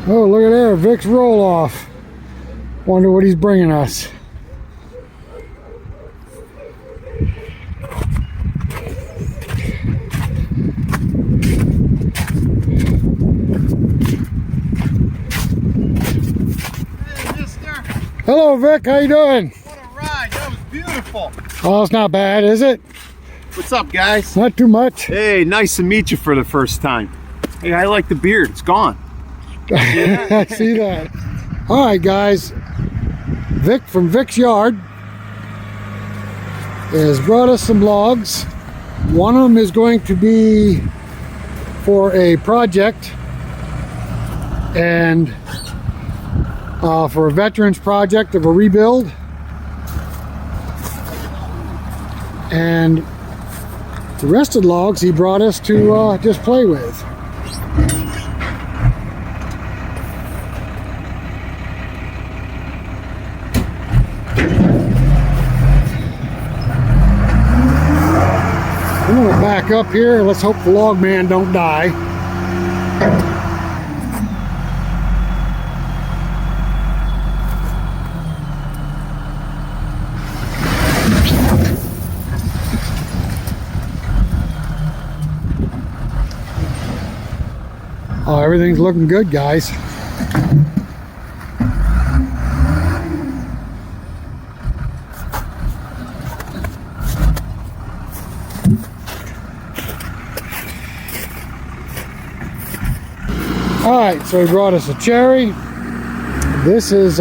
Oh, look at there, Vic's roll off. Wonder what he's bringing us. Hey, mister. Hello, Vic. How you doing? What a ride. That was beautiful. Oh, it's not bad, is it? What's up, guys? Not too much. Hey, nice to meet you for the first time. Hey, I like the beard. It's gone. I see that. All right, guys. Vic from Vic's Yard has brought us some logs. One of them is going to be for a project and for a veterans project of a rebuild. And the rest of the logs he brought us to just play with. I'm going to back up here. Let's hope the log man don't die. Oh, everything's looking good, guys. All right, so he brought us a cherry. This is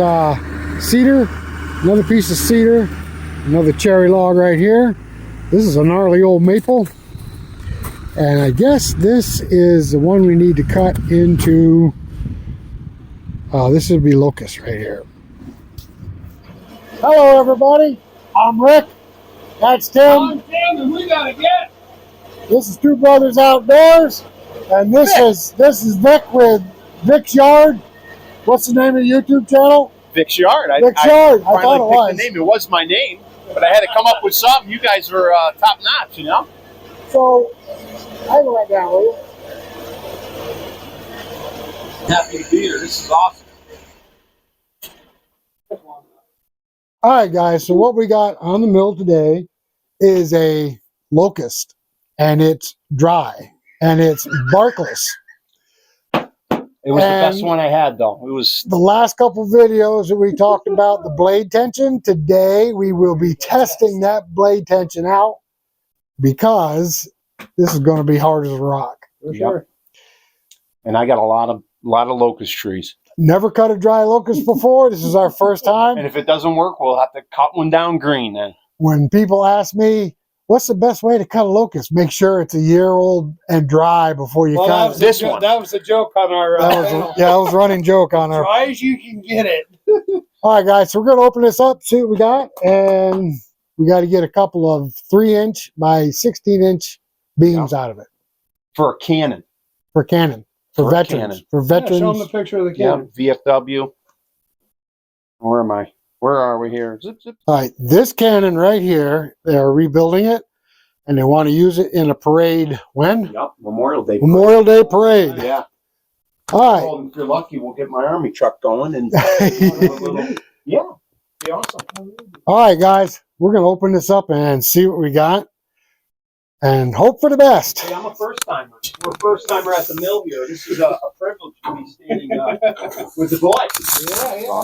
cedar, another piece of cedar, another cherry log right here. This is a gnarly old maple. And I guess this is the one we need to cut into. This would be locust right here. Hello, everybody. I'm Rick. That's Tim. I'm Tim, and we gotta get. This is Two Brothers Outdoors, and this is Vic with Vic's Yard. What's the name of the YouTube channel? Vic's Yard. Vic's Yard. I finally thought it picked was. the name. It was my name, but I had to come up with something. You guys were top notch, you know? So, I go right down, will you? Happy to be here. This is awesome. All right, guys. So what we got on the mill today is a locust, and it's dry, and it's barkless. It was the best one I had, though. It was The last couple videos that we talked about the blade tension. Today we will be testing that blade tension out because this is going to be hard as a rock. for sure. And I got a lot of locust trees. Never cut a dry locust before. This is our first time. And if it doesn't work, we'll have to cut one down green then. When people ask me, what's the best way to cut a locust? Make sure it's a year old and dry before you cut it. This one. That was a joke on our. That was a running joke on our. Dry as you can get it. All right, guys. So we're going to open this up, see what we got, and we got to get a couple of 3-inch by 16-inch beams out of it For a cannon. for cannon. For veterans. Cannon. For veterans. Show them the picture of the Yeah, cannon. VFW. Where am I? Where are we here? Zip, zip. All right, this cannon right here, they're rebuilding it, and they want to use it in a parade. When? Yep, Memorial Day. Memorial Day parade. Yeah. All right. Well, if you're lucky, we'll get my army truck going and yeah, be awesome. All right, guys, we're going to open this up and see what we got and hope for the best. Hey, I'm a first timer. We're a first timer at the mill here. This is a privilege to be standing with the boys. Yeah.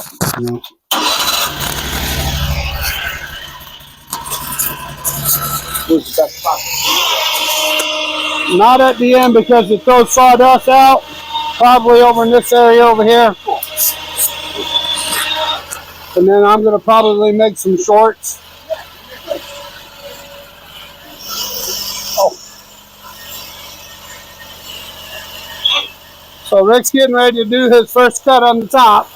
Where's the best spot? Not at the end because it throws sawdust out. Probably over in this area over here. And then I'm going to probably make some shorts. So Rick's getting ready to do his first cut on the top.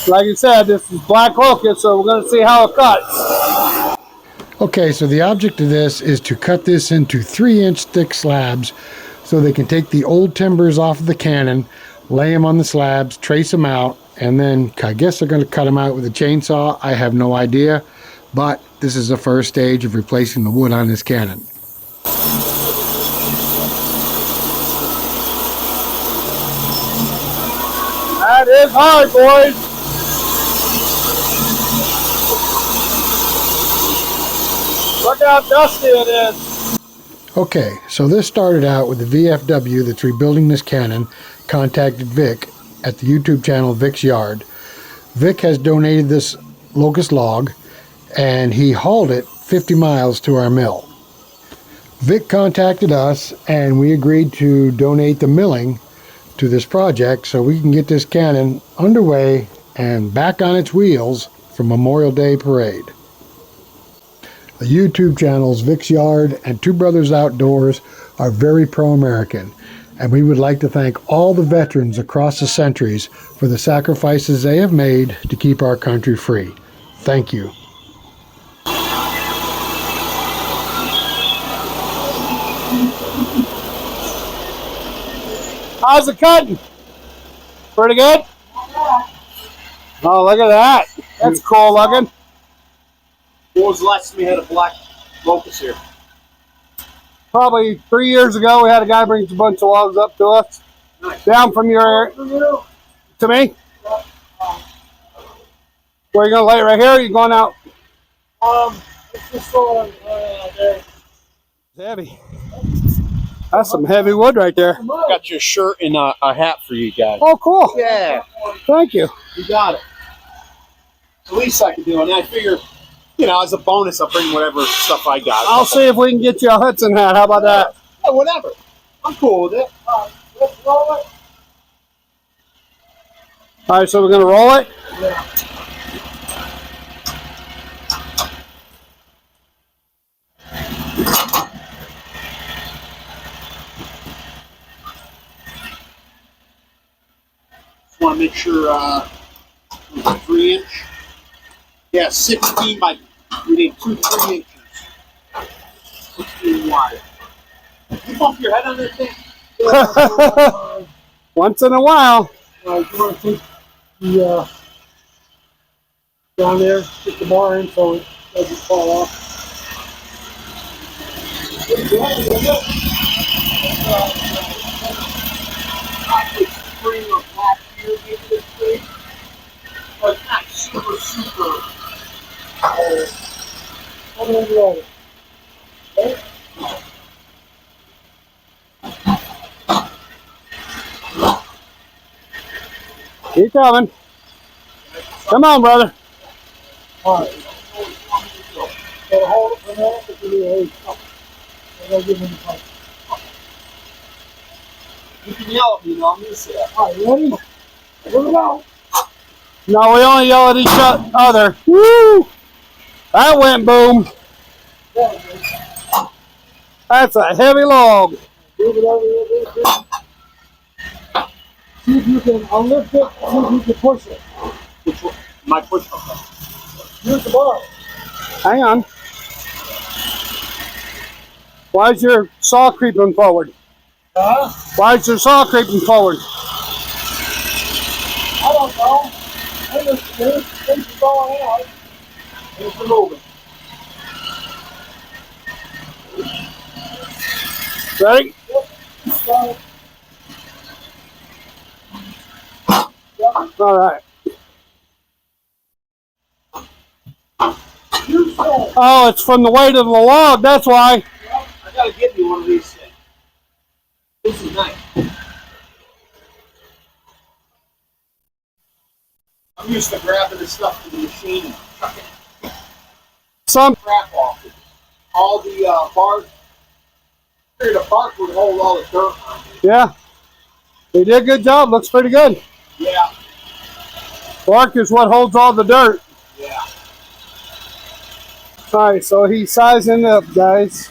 Like I said, this is black locust, so we're going to see how it cuts. Okay, so the object of this is to cut this into 3-inch thick slabs so they can take the old timbers off of the cannon, lay them on the slabs, trace them out, and then I guess they're going to cut them out with a chainsaw. I have no idea, but this is the first stage of replacing the wood on this cannon. That is hard, boys. Look how dusty it is. Okay, so this started out with the VFW that's rebuilding this cannon contacted Vic at the YouTube channel Vic's Yard. Vic has donated this locust log and he hauled it 50 miles to our mill. Vic contacted us and we agreed to donate the milling to this project so we can get this cannon underway and back on its wheels for Memorial Day parade. The YouTube channels Vic's Yard and Two Brothers Outdoors are very pro-American, and we would like to thank all the veterans across the centuries for the sacrifices they have made to keep our country free. Thank you. How's it cutting? Pretty good? Oh, look at that. That's cool looking. When was the last time we had a black locust here? Probably 3 years ago, we had a guy bring a bunch of logs up to us. Nice. Down from your to me. Where are you gonna lay it right here? Or are you going out? It's just on there. It's heavy. That's some heavy wood right there. Got your shirt and a hat for you guys. Oh, cool. Yeah, Thank you. you got it. The least I can do, and I figure, you know, as a bonus, I'll bring whatever stuff I got. I'll see if we can get you a Hud-son hat. How about that? Yeah, whatever. I'm cool with it. Let's roll it. All right, so we're gonna roll it. Yeah. Just want to make sure 3 inch. Yeah, 16 by. We need 2 3 inches. 16 wide. You bump your head on that thing. Once in a while. You want to take the down there, stick the bar in so it doesn't fall off. Spring or last year, maybe this spring. But it's not super. I'm going to roll it. Okay? Keep coming. Come on, brother. All right. So hold it for a minute. If you need a I'll give him the pipe. You can yell at me, though. I'm used to that. All right, ready? Here we go. No, we only yell at each other. Woo! That went boom. That's a heavy log. Move it over a little bit. See if you can, I'll lift it, see if you can push it. Which one? My push up. Use the bar. Hang on. Why is your saw creeping forward? Huh? Why is your saw creeping forward? I don't know. I just, things are going out. It's moving. Ready? Got it. All right. Oh, it's from the weight of the log. That's why. I gotta get me one of these things. This is nice. I'm used to grabbing the stuff from the machine and chucking Some crap off it. All the bark. I figured the bark would hold all the dirt on it. Yeah. They did a good job. Looks pretty good. Yeah, Bark is what holds all the dirt. yeah. All right, so he's sizing up, guys.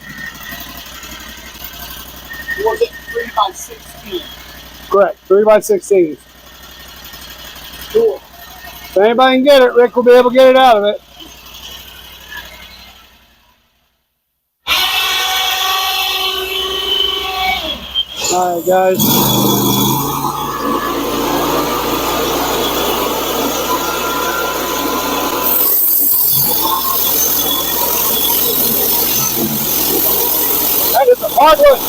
Was it 3 by 16? Correct. 3 by 16. Cool. If anybody can get it, Rick will be able to get it out of it. All right, guys. That is a hardwood.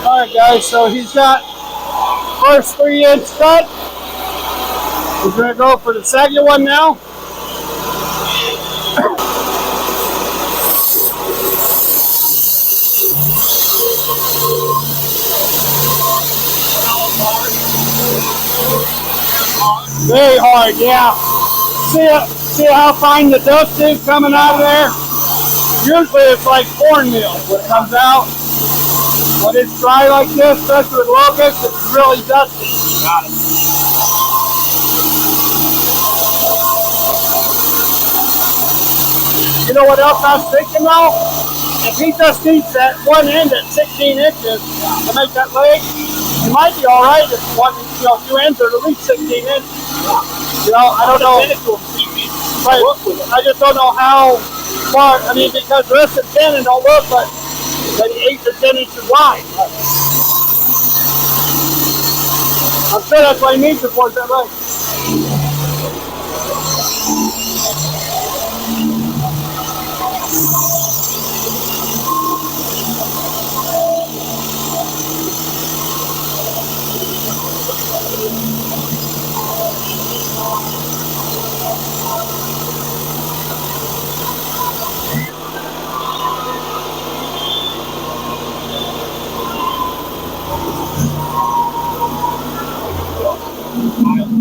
Alright guys, so he's got first 3-inch cut. He's gonna go for the second one now. Very hard, yeah. See how fine the dust is coming out of there? Usually it's like cornmeal when it comes out. When it's dry like this, especially with locust, it's really dusty. Got it. You know what else I was thinking though? If he just needs that one end at 16 inches to make that leg, you might be all right if one, two ends are at least 16 inches. I don't know. But I just don't know how far. I mean, because the rest of the cannon don't look but maybe 8 to 10 inches wide. I'm sure that's what he needs to force that leg.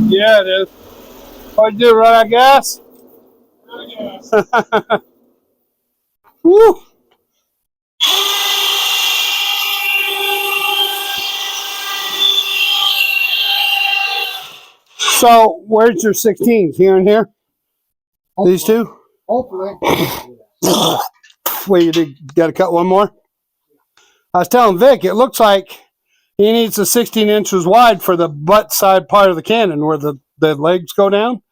Yeah, it is. What'd you do, run out of gas? Woo! So, where's your 16s? Here and here? These two? Hopefully. Wait, you got to cut one more? I was telling Vic, it looks like he needs the 16 inches wide for the butt side part of the cannon where the legs go down.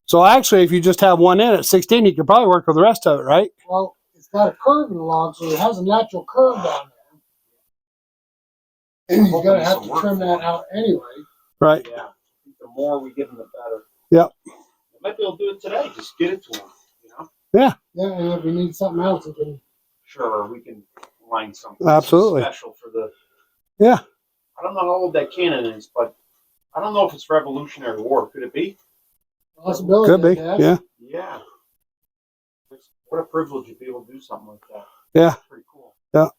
So actually, if you just have one in at 16, you could probably work with the rest of it, right? Well, it's got a curve in the log, so it has a natural curve down there. And you're going to have to trim that out anyway. Right. Yeah. The more we give them, the better. Yep. We might be able to do it today. Just get it to them. Yeah. Yeah, and if we need something else, we can. Sure, we can line something Absolutely special for the. Yeah. I don't know how old that cannon is, but I don't know if it's Revolutionary War. Could it be? Possibility. Could be. Yeah. Yeah. What a privilege to be able to do something like that. Yeah. That's pretty cool. Yeah.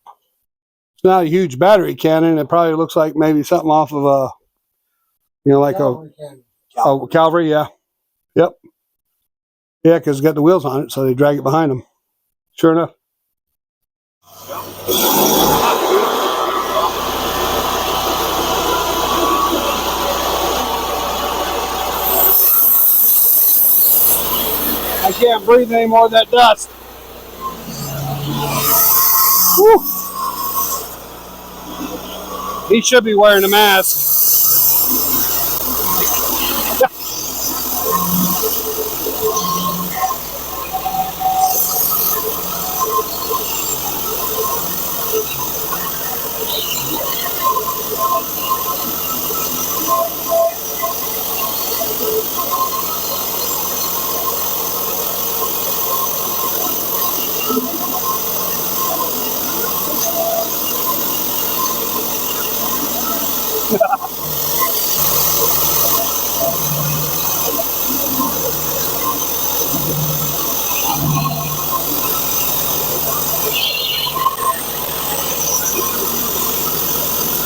It's not a huge battery cannon. It probably looks like maybe something off of a, like a Calvary. Yeah. Yep. Yeah, because it's got the wheels on it, so they drag it behind them. Sure enough. I can't breathe any more of that dust. Woo. He should be wearing a mask.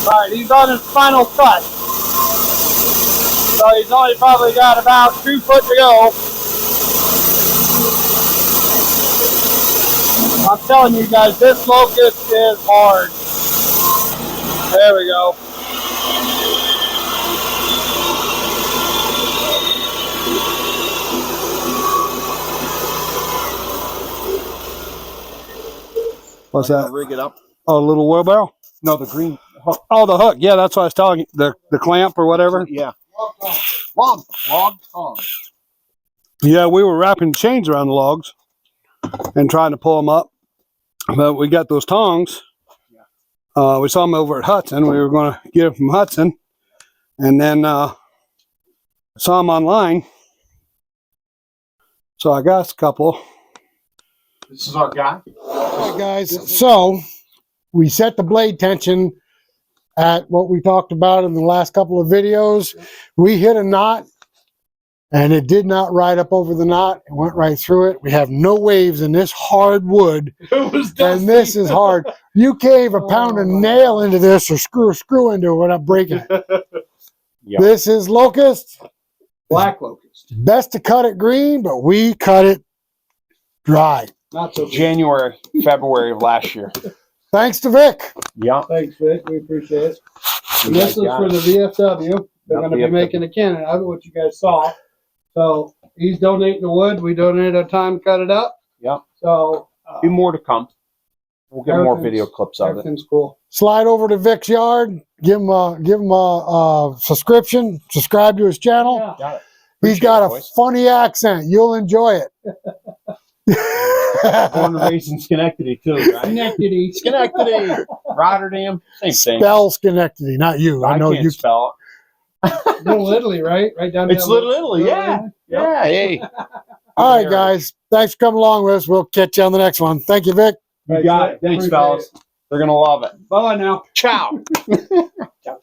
All right, he's on his final cut. So he's only probably got about 2 foot to go. I'm telling you guys, this locust is hard. There we go. What's that? Rig it up. Oh, a little wheelbarrow? No, the green hook. Oh, the hook. Yeah, that's what I was telling you. The clamp or whatever. Yeah. Log tongue. Yeah, we were wrapping chains around the logs and trying to pull them up. But we got those tongs. We saw them over at Hud-son. We were going to get them from Hud-son. And then saw them online. So I got a couple. This is our guy. All right, guys. So we set the blade tension at what we talked about in the last couple of videos. We hit a knot, and it did not ride up over the knot. It went right through it. We have no waves in this hard wood, and this is hard. You cave a pound of nail into this or screw a screw into it without breaking it. Yep. This is locust. Black locust. Best to cut it green, but we cut it dry. Not so January, February of last year. Thanks to Vic. Yeah. Thanks, Vic. We appreciate it. You And this guys is got for it. the VFW. They're Yep, going to be VFW. making a cannon out of it, what you guys saw. So he's donating the wood. We donated our time to cut it up. Yep. So Be more to come. We'll get more everything's- video clips of it. everything's cool. Slide over to Vic's yard. Give him a subscription. Subscribe to his channel. Yeah. Got it. He's got a Appreciate it, boys. funny accent. You'll enjoy it. Born and raised in Schenectady too, right? Schenectady. Schenectady, Rotterdam, same thing. Spell Schenectady, not you. I know can't you. spell Little Italy, right? Right down it. It's there. Little Italy, yeah. Yeah, hey. All right, guys. Thanks for coming along with us. We'll catch you on the next one. Thank you, Vic. You got it. Thanks, Appreciate fellas. They're going to love it. Bye now. Ciao. Ciao.